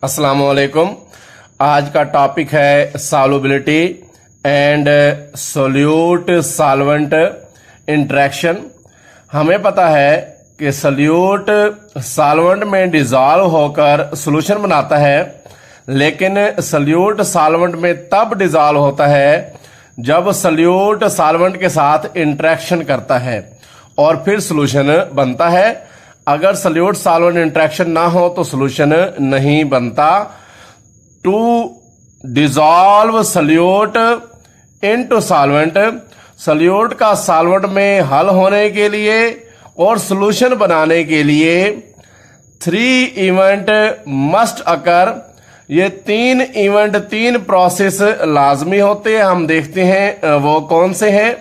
अस्सलाम वालेकुम। आज का टॉपिक है solubility and solute solvent interaction. हमें पता है कि सोल्यूट सॉल्वेंट में डिसॉल्व होकर सॉल्यूशन बनाता है, लेकिन सोल्यूट सॉल्वेंट में तब डिसॉल्व होता है जब सोल्यूट सॉल्वेंट के साथ इंटरेक्शन करता है और फिर सॉल्यूशन बनता है। अगर सोल्यूट सॉल्वेंट इंटरेक्शन ना हो तो सॉल्यूशन नहीं बनता। To dissolve solute into solvent, solute का सॉल्वेंट में हल होने के लिए और सॉल्यूशन बनाने के लिए 3 इवेंट मस्ट अकर। ये 3 इवेंट, 3 प्रोसेस लाजमी होते हैं। हम देखते हैं वो कौन से हैं।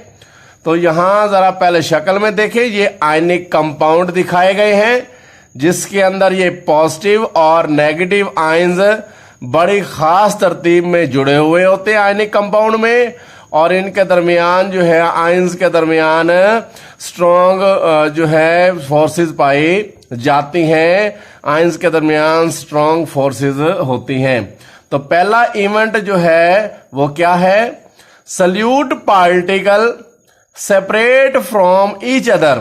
तो यहां जरा पहले शक्ल में देखें, ये आयनिक कंपाउंड दिखाए गए हैं जिसके अंदर ये पॉजिटिव और नेगेटिव आयंस बड़ी खास तरतीब में जुड़े हुए होते हैं आयनिक कंपाउंड में, और इनके दरमियान जो है आयंस के दरमियान स्ट्रॉन्ग जो है फोर्सेस पाई जाती हैं। आयंस के दरमियान स्ट्रॉन्ग फोर्सेस होती हैं। तो पहला इवेंट जो है वो क्या है? Solute particle separate from each other.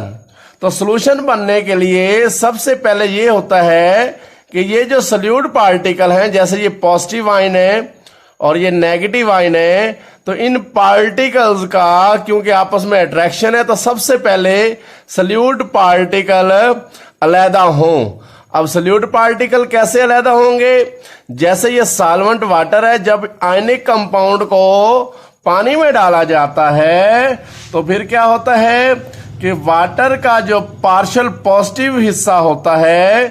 तो सॉल्यूशन बनने के लिए सबसे पहले ये होता है कि ये जो सोल्यूट पार्टिकल हैं, जैसे ये पॉजिटिव आयन है और ये नेगेटिव आयन है, तो इन पार्टिकल्स का क्योंकि आपस में अट्रैक्शन है तो सबसे पहले सोल्यूट पार्टिकल अलहदा हों। अब सोल्यूट पार्टिकल कैसे अलहदा होंगे? जैसे ये सॉल्वेंट वाटर है, जब आयनिक कंपाउंड को पानी में डाला जाता है तो फिर क्या होता है कि वाटर का जो पार्शियल पॉजिटिव हिस्सा होता है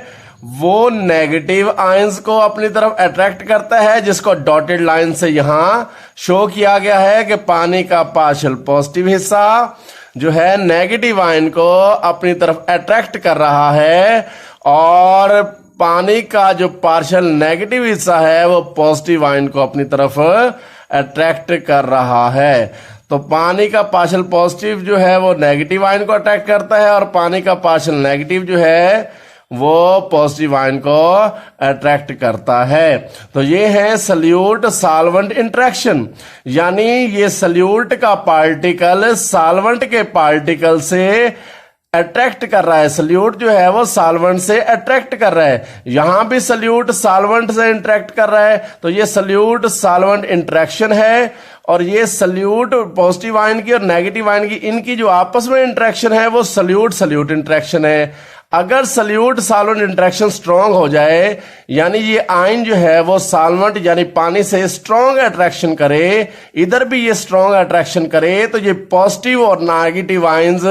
वो नेगेटिव आयंस को अपनी तरफ अट्रैक्ट करता है, जिसको डॉटेड लाइन से यहां शो किया गया है कि पानी का पार्शियल पॉजिटिव हिस्सा जो है नेगेटिव आयन को अपनी तरफ अट्रैक्ट कर रहा है, और पानी का जो पार्शियल नेगेटिव हिस्सा है वो पॉजिटिव आयन को अपनी तरफ अट्रैक्ट कर रहा है। तो पानी का पार्शियल पॉजिटिव जो है वो नेगेटिव आयन को अट्रैक्ट करता है, और पानी का पार्शियल नेगेटिव जो है वो पॉजिटिव आयन को अट्रैक्ट करता है। तो ये है सोल्यूट सॉल्वेंट इंटरेक्शन, यानी ये सोल्यूट का पार्टिकल सॉल्वेंट के पार्टिकल से अट्रैक्ट कर रहा है। सोल्यूट जो है वो सॉल्वेंट से अट्रैक्ट कर रहा है। यहां भी सोल्यूट सॉल्वेंट से इंटरेक्ट कर रहा है, तो ये सोल्यूट सॉल्वेंट इंटरेक्शन है। और ये सोल्यूट पॉजिटिव आयन की और नेगेटिव आयन की इनकी जो आपस में इंटरेक्शन है वो सोल्यूट सोल्यूट इंटरेक्शन है। अगर सोल्यूट सॉल्वेंट इंटरेक्शन स्ट्रांग हो जाए, यानी ये आयन जो है वो सॉल्वेंट यानी पानी से स्ट्रांग अट्रैक्शन करे, इधर भी ये स्ट्रांग अट्रैक्शन करे, तो ये पॉजिटिव और नेगेटिव आयंस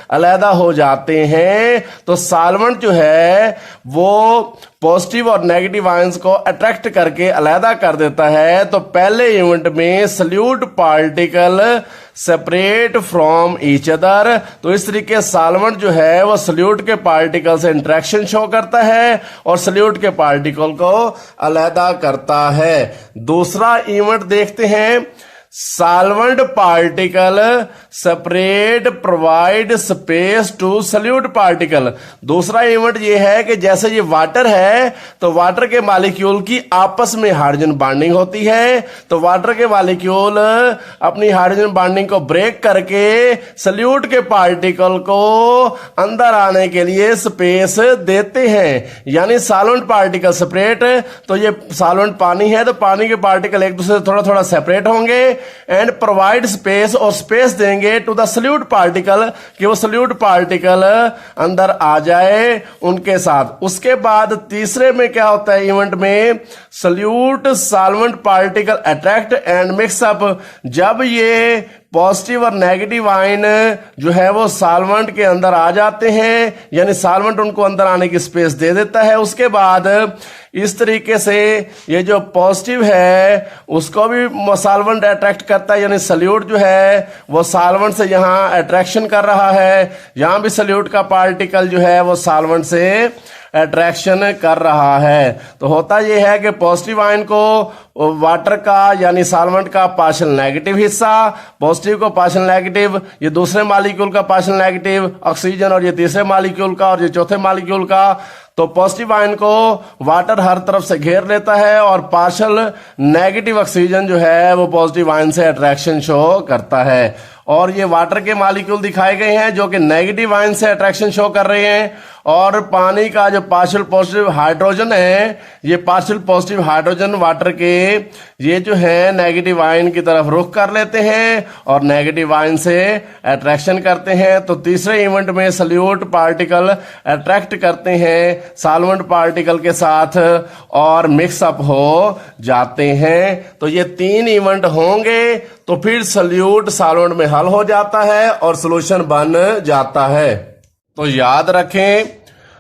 अलहदा हो जाते हैं। तो सॉल्वेंट जो है वो पॉजिटिव और नेगेटिव आयंस को अट्रैक्ट करके अलहदा कर देता है। तो पहले इवेंट में solute particle separate from each other. तो इस तरीके सॉल्वेंट जो है वो सोल्यूट के पार्टिकल से इंटरेक्शन शो करता है और सोल्यूट के पार्टिकल को अलहदा करता है। दूसरा इवेंट देखते हैं, solvent particle separate provide space to solute particle. दूसरा इवेंट ये है कि जैसे ये वाटर है तो वाटर के मॉलिक्यूल की आपस में हाइड्रोजन बॉन्डिंग होती है, तो वाटर के मॉलिक्यूल अपनी हाइड्रोजन बॉन्डिंग को ब्रेक करके सोल्यूट के पार्टिकल को अंदर आने के लिए स्पेस देते हैं। यानी सॉल्वेंट पार्टिकल सेपरेट, तो ये सॉल्वेंट पानी है तो पानी के पार्टिकल एक दूसरे से थोड़ा थोड़ा सेपरेट होंगे एंड प्रोवाइड स्पेस, और स्पेस देंगे टू द सोल्यूट पार्टिकल कि वो सोल्यूट पार्टिकल अंदर आ जाए उनके साथ। उसके बाद तीसरे में क्या होता है इवेंट में, solute solvent particle attract and mix up. जब ये पॉजिटिव और नेगेटिव आयन जो है वो सॉल्वेंट के अंदर आ जाते हैं, यानी सॉल्वेंट उनको अंदर आने की स्पेस दे देता है। उसके बाद इस तरीके से ये जो पॉजिटिव है उसको भी सॉल्वेंट अट्रैक्ट करता है, यानी सोल्यूट जो है वो सॉल्वेंट से यहां अट्रैक्शन कर रहा है, यहां भी सोल्यूट का पार्टिकल जो है वो सॉल्वेंट से अट्रैक्शन कर रहा है। तो होता यह है कि पॉजिटिव आयन को वाटर का यानी सॉल्वेंट का पार्शियल नेगेटिव हिस्सा, पॉजिटिव को पार्शियल नेगेटिव, ये दूसरे मॉलिक्यूल का पार्शियल नेगेटिव ऑक्सीजन, और ये तीसरे मॉलिक्यूल का, और ये चौथे मॉलिक्यूल का। तो पॉजिटिव आयन को वाटर हर तरफ से घेर लेता है और पार्शियल नेगेटिव ऑक्सीजन जो है वो पॉजिटिव आयन से अट्रैक्शन शो करता है। और ये वाटर के मॉलिक्यूल दिखाए गए हैं जो कि नेगेटिव आयन से अट्रैक्शन शो कर रहे हैं, और पानी का जो पार्शियल पॉजिटिव हाइड्रोजन है, ये पार्शियल पॉजिटिव हाइड्रोजन वाटर के ये जो है नेगेटिव आयन की तरफ रुख कर लेते हैं और नेगेटिव आयन से अट्रैक्शन करते हैं। तो तीसरे इवेंट में सल्यूट पार्टिकल अट्रैक्ट करते हैं सॉल्वेंट पार्टिकल के साथ और मिक्सअप हो जाते हैं। तो ये 3 इवेंट होंगे तो फिर सल्यूट सॉल्वेंट में हल हो जाता है और सॉल्यूशन बन जाता है। तो याद रखें,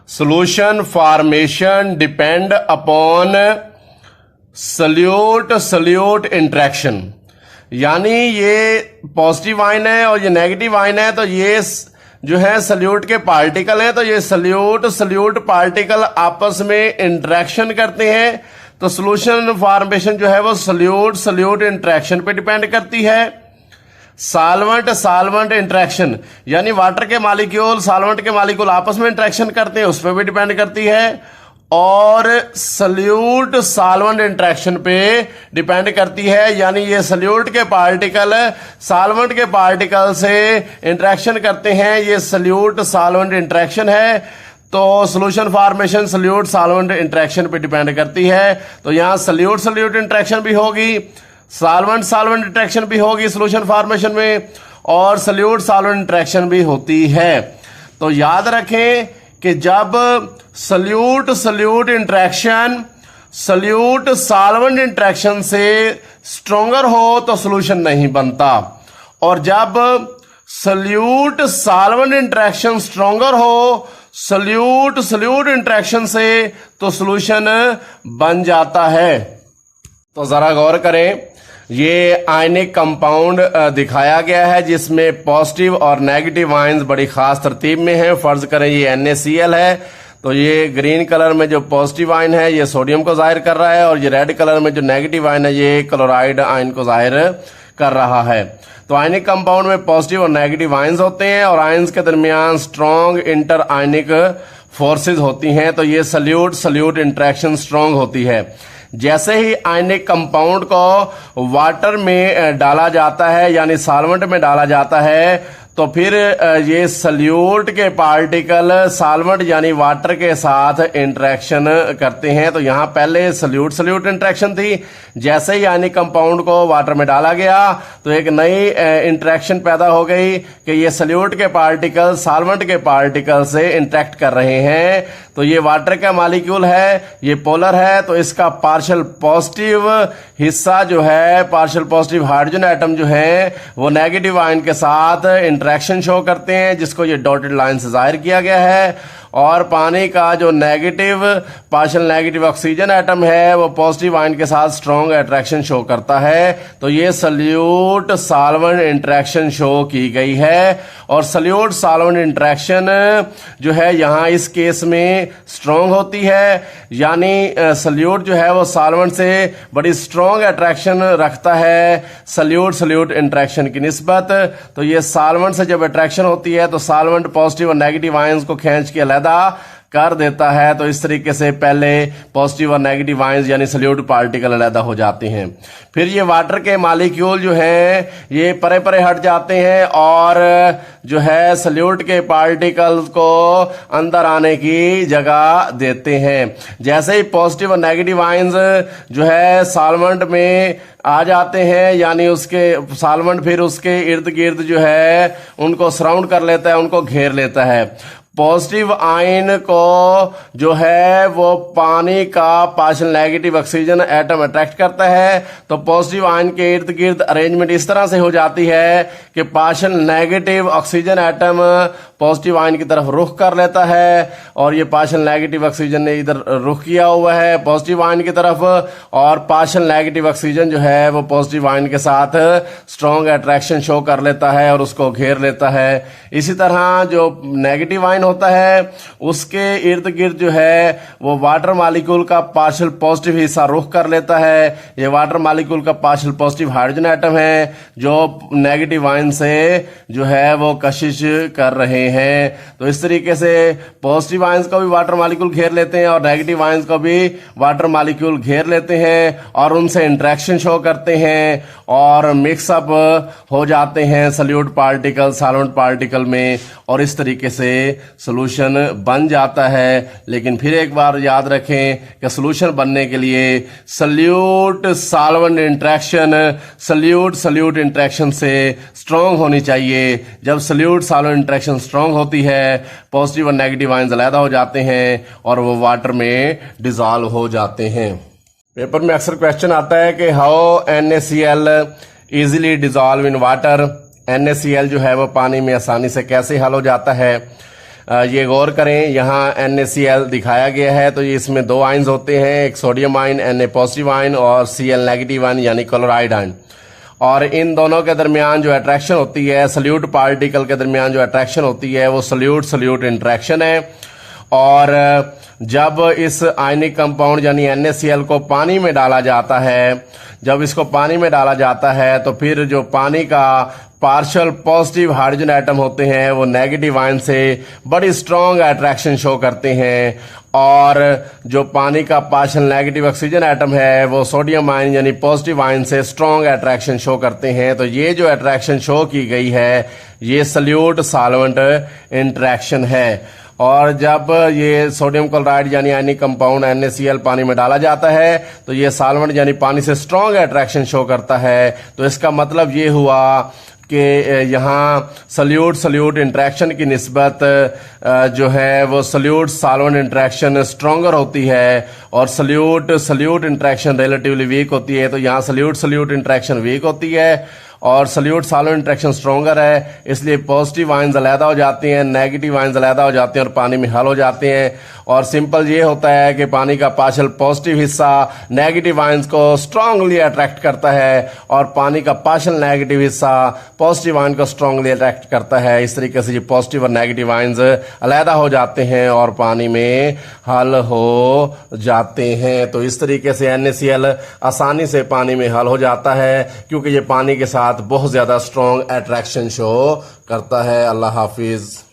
solution formation depend upon solute solute interaction. यानी ये पॉजिटिव आयन है और ये नेगेटिव आयन है, तो ये जो है सल्यूट के पार्टिकल हैं, तो ये सल्यूट सल्यूट पार्टिकल आपस में इंटरेक्शन करते हैं। तो सॉल्यूशन फॉर्मेशन जो है वो सल्यूट सल्यूट इंटरेक्शन पे डिपेंड करती है। सॉल्वेंट सॉल्वेंट इंटरेक्शन यानी वाटर के मॉलिक्यूल सॉल्वेंट के मॉलिक्यूल आपस में इंटरेक्शन करते हैं, उस पर भी डिपेंड करती है। और सल्यूट सॉल्वेंट इंटरेक्शन पे डिपेंड करती है, यानी ये सल्यूट के पार्टिकल सॉल्वेंट के पार्टिकल से इंटरेक्शन करते हैं, ये सल्यूट सॉल्वेंट इंटरेक्शन है। तो solution formation solute solvent interaction पे डिपेंड करती है। तो यहां सल्यूट सल्यूट इंटरेक्शन भी होगी, सॉल्वेंट सॉल्वेंट इंटरेक्शन भी होगी सॉल्यूशन फॉर्मेशन में, और सल्यूट सॉल्वेंट इंटरेक्शन भी होती है। तो याद रखें कि जब solute solute interaction solute solvent interaction से स्ट्रोंगर हो तो सॉल्यूशन नहीं बनता, और जब सल्यूट सॉल्वेंट इंटरेक्शन स्ट्रोंगर हो सल्यूट सल्यूट इंटरेक्शन से तो सॉल्यूशन बन जाता है। तो जरा गौर करें, ये आयनिक कंपाउंड दिखाया गया है जिसमें पॉजिटिव और नेगेटिव आयंस बड़ी खास तरतीब में हैं। फर्ज करें ये NaCl है, तो ये ग्रीन कलर में जो पॉजिटिव आयन है ये सोडियम को जाहिर कर रहा है, और ये रेड कलर में जो नेगेटिव आयन है ये क्लोराइड आयन को जाहिर कर रहा है। तो आयनिक कंपाउंड में पॉजिटिव और नेगेटिव आयंस होते हैं और आयंस के दरमियान स्ट्रॉन्ग इंटर आयनिक फोर्सेज होती हैं। तो ये सल्यूट सल्यूट इंटरेक्शन स्ट्रॉन्ग होती है। जैसे ही आयनिक कंपाउंड को वाटर में डाला जाता है यानी सॉल्वेंट में डाला जाता है, तो फिर ये सल्यूट के पार्टिकल सॉल्वेंट यानी वाटर के साथ इंटरेक्शन करते हैं। तो यहां पहले सल्यूट सल्यूट इंटरेक्शन थी, जैसे ही आयनिक कंपाउंड को वाटर में डाला गया तो एक नई इंटरेक्शन पैदा हो गई कि ये सल्यूट के पार्टिकल सॉल्वेंट के पार्टिकल से इंटरेक्ट कर रहे हैं। तो ये वाटर का मॉलिक्यूल है, ये पोलर है, तो इसका पार्शियल पॉजिटिव हिस्सा जो है पार्शियल पॉजिटिव हाइड्रोजन एटम जो है वो नेगेटिव आयन के साथ इंटरेक्शन शो करते हैं, जिसको ये डॉटेड लाइन से जाहिर किया गया है। और पानी का जो negative partial negative oxygen atom है वो पॉजिटिव आयन के साथ स्ट्रॉन्ग अट्रैक्शन शो करता है। तो ये सल्यूट सॉल्वेंट इंटरेक्शन शो की गई है, और सल्यूट सॉल्वेंट इंटरेक्शन जो है यहाँ इस केस में स्ट्रॉन्ग होती है, यानी सल्यूट जो है वो सॉल्वेंट से बड़ी स्ट्रॉन्ग अट्रैक्शन रखता है सल्यूट सल्यूट इंटरेक्शन की निस्बत। तो ये सॉल्वेंट से जब अट्रैक्शन होती है तो सॉल्वेंट पॉजिटिव और नेगेटिव आयंस को खींच के अलग कर देता है। तो इस तरीके से पहले पॉजिटिव और नेगेटिव आयंस यानी सल्यूट पार्टिकल अलग हो जाते हैं। फिर ये वाटर के मॉलिक्यूल जो हैं ये परे परे हट जाते हैं और जो है सल्यूट के पार्टिकल्स को अंदर आने की जगह देते हैं। जैसे ही पॉजिटिव और नेगेटिव आयंस जो है सॉल्वेंट में आ जाते हैं, यानी उसके सॉल्वेंट फिर उसके इर्द गिर्द जो है उनको सराउंड कर लेता है, उनको घेर लेता है। पॉजिटिव आयन को जो है वो पानी का partial negative oxygen atom attract करता है। तो पॉजिटिव आयन के इर्द गिर्द अरेंजमेंट इस तरह से हो जाती है कि partial negative oxygen atom positive ion की तरफ रुख कर लेता है, और ये पार्शियल नेगेटिव ऑक्सीजन ने इधर रुख किया हुआ है पॉजिटिव आयन की तरफ, और पार्शियल नेगेटिव ऑक्सीजन जो है वो पॉजिटिव आयन के साथ स्ट्रॉन्ग अट्रैक्शन शो कर लेता है और उसको घेर लेता है। इसी तरह जो नेगेटिव आयन होता है उसके इर्द गिर्द जो है वो वाटर मॉलिक्यूल का पार्शियल पॉजिटिव हिस्सा रुख कर लेता है। ये वाटर मॉलिक्यूल का पार्शियल पॉजिटिव हाइड्रोजन एटम है जो नेगेटिव आयन से जो है वो कशिश कर रहे हैं। तो इस तरीके से पॉजिटिव आयंस को भी वाटर मॉलिक्यूल घेर लेते हैं और नेगेटिव आयंस को भी वाटर मॉलिक्यूल घेर लेते हैं और उनसे इंटरेक्शन शो करते हैं और मिक्सअप हो जाते हैं सॉल्यूट पार्टिकल सॉल्वेंट पार्टिकल में, और इस तरीके से सॉल्यूशन बन जाता है। लेकिन फिर एक बार याद रखें कि सॉल्यूशन बनने के लिए solute solvent interaction solute interaction से स्ट्रॉन्ग होनी चाहिए। जब सॉल्यूट सॉल्वेंट इंटरेक्शन स्ट्रॉन्ग होती है पॉजिटिव और नेगेटिव आयंस अलग हो जाते हैं और वो वाटर में डिसॉल्व हो जाते हैं। पेपर में अक्सर क्वेश्चन आता है कि how NaCl easily dissolve in water. NaCl जो है वो पानी में आसानी से कैसे हल हो जाता है, ये गौर करें। यहाँ NaCl दिखाया गया है तो ये इसमें दो आयंस होते हैं, एक sodium ion Na positive ion और Cl नेगेटिव आयन यानी क्लोराइड आयन, और इन दोनों के दरमियान जो अट्रैक्शन होती है सॉल्यूट पार्टिकल के दरमियान जो अट्रैक्शन होती है वो सॉल्यूट इंटरेक्शन है। और जब इस आयनिक कंपाउंड यानी NaCl को पानी में डाला जाता है, जब इसको पानी में डाला जाता है तो फिर जो पानी का पार्शियल पॉजिटिव हाइड्रोजन एटम होते हैं वो नेगेटिव आयन से बड़ी स्ट्रॉन्ग अट्रैक्शन शो करते हैं, और जो पानी का पार्शियल नेगेटिव ऑक्सीजन एटम है वो सोडियम आयन यानी पॉजिटिव आयन से स्ट्रॉन्ग अट्रैक्शन शो करते हैं। तो ये जो अट्रैक्शन शो की गई है ये सॉल्यूट सॉल्वेंट इंटरेक्शन है। और जब ये सोडियम क्लोराइड यानी आयनिक कंपाउंड NaCl पानी में डाला जाता है तो ये सॉल्वेंट यानी पानी से स्ट्रॉन्ग अट्रैक्शन शो करता है। तो इसका मतलब ये हुआ कि यहाँ सॉल्यूट इंटरेक्शन की निस्बत जो है वो सॉल्यूट सॉल्वेंट इंटरेक्शन स्ट्रॉन्गर होती है और सॉल्यूट इंटरेक्शन रिलेटिवली वीक होती है। तो यहाँ सॉल्यूट इंटरेक्शन वीक होती है और सॉल्यूट सॉल्वेंट इंटरेक्शन स्ट्रॉन्गर है, इसलिए पॉजिटिव आयंस अलग हो जाते हैं, नेगेटिव आयंस अलग हो जाते हैं और पानी में हल हो जाते हैं। और सिंपल ये होता है कि पानी का पार्शियल पॉजिटिव हिस्सा नेगेटिव आयंस को स्ट्रांगली अट्रैक्ट करता है और पानी का पार्शियल नेगेटिव हिस्सा पॉजिटिव आयन को स्ट्रांगली अट्रैक्ट करता है। इस तरीके से ये पॉजिटिव और नेगेटिव आयंस अलग हो जाते हैं और पानी में हल हो जाते हैं। तो इस तरीके से NaCl आसानी से पानी में हल हो जाता है क्योंकि ये पानी के साथ बहुत ज्यादा स्ट्रॉन्ग अट्रैक्शन शो करता है। अल्लाह हाफिज।